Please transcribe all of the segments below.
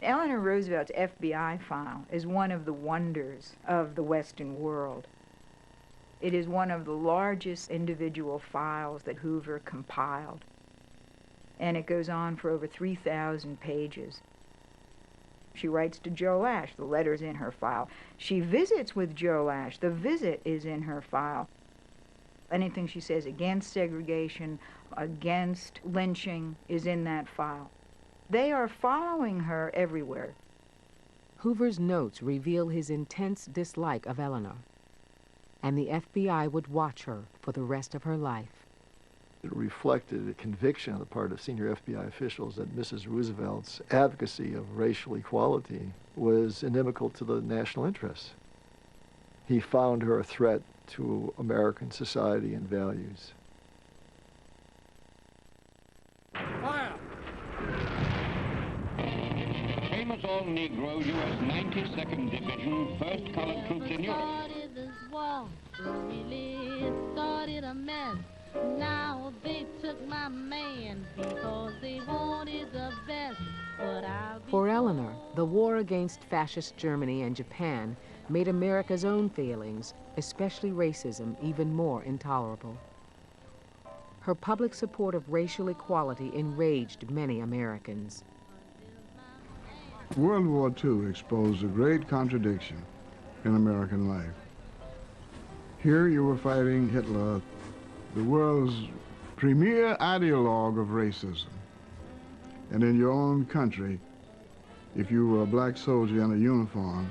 Eleanor Roosevelt's FBI file is one of the wonders of the Western world. It is one of the largest individual files that Hoover compiled, and it goes on for over 3,000 pages. She writes to Joe Ash, the letter's in her file. She visits with Joe Ash, the visit is in her file. Anything she says against segregation, against lynching, is in that file. They are following her everywhere. Hoover's notes reveal his intense dislike of Eleanor, and the FBI would watch her for the rest of her life. It reflected a conviction on the part of senior FBI officials that Mrs. Roosevelt's advocacy of racial equality was inimical to the national interests. He found her a threat to American society and values. Fire! Famous all-Negro U.S. 92nd Division, 1st Colored Troops in Europe. Started this war, really it started a mess. Now they took my man because they wanted the best. But for Eleanor, the war against fascist Germany and Japan made America's own failings, especially racism, even more intolerable. Her public support of racial equality enraged many Americans. World War II exposed a great contradiction in American life. Here you were fighting Hitler, the world's premier ideologue of racism. And in your own country, if you were a black soldier in a uniform,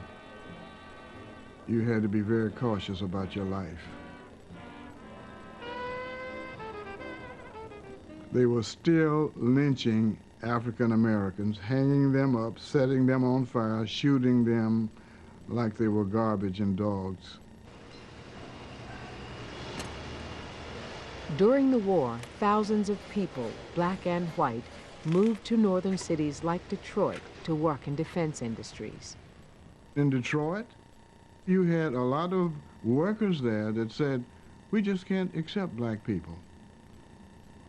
you had to be very cautious about your life. They were still lynching African Americans, hanging them up, setting them on fire, shooting them like they were garbage and dogs. During the war, thousands of people, black and white, moved to northern cities like Detroit to work in defense industries. In Detroit, you had a lot of workers there that said, we just can't accept black people.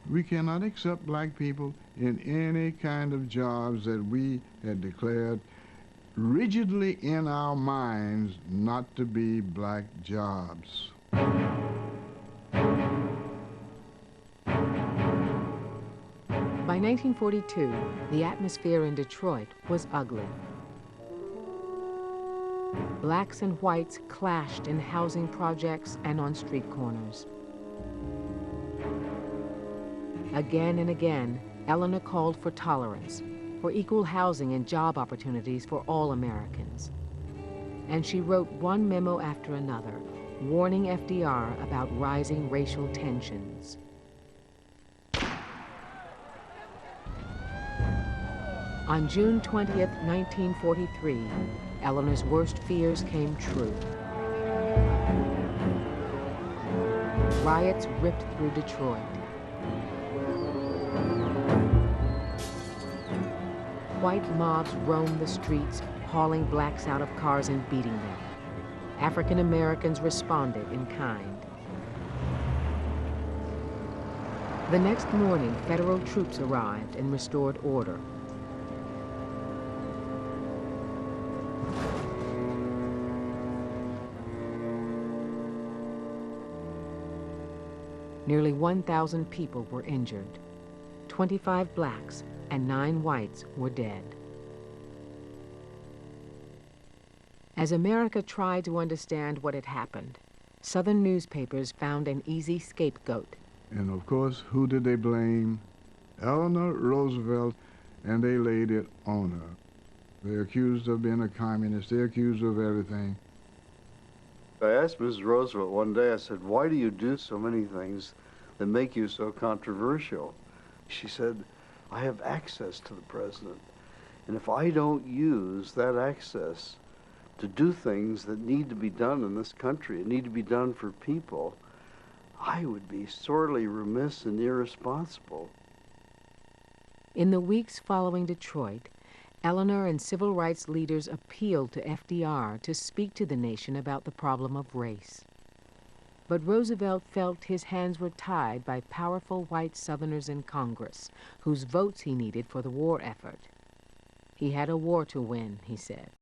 We cannot accept black people in any kind of jobs that we had declared rigidly in our minds not to be black jobs. By 1942, the atmosphere in Detroit was ugly. Blacks and whites clashed in housing projects and on street corners. Again and again, Eleanor called for tolerance, for equal housing and job opportunities for all Americans. And she wrote one memo after another, warning FDR about rising racial tensions. On June 20th, 1943, Eleanor's worst fears came true. Riots ripped through Detroit. White mobs roamed the streets, hauling blacks out of cars and beating them. African Americans responded in kind. The next morning, federal troops arrived and restored order. Nearly 1,000 people were injured. 25 blacks and 9 whites were dead. As America tried to understand what had happened, Southern newspapers found an easy scapegoat. And of course, who did they blame? Eleanor Roosevelt, and they laid it on her. They accused her of being a communist. They accused her of everything. I asked Mrs. Roosevelt one day, I said, why do you do so many things that make you so controversial? She said, I have access to the president. And if I don't use that access to do things that need to be done in this country, and need to be done for people, I would be sorely remiss and irresponsible. In the weeks following Detroit, Eleanor and civil rights leaders appealed to FDR to speak to the nation about the problem of race. But Roosevelt felt his hands were tied by powerful white Southerners in Congress, whose votes he needed for the war effort. He had a war to win, he said.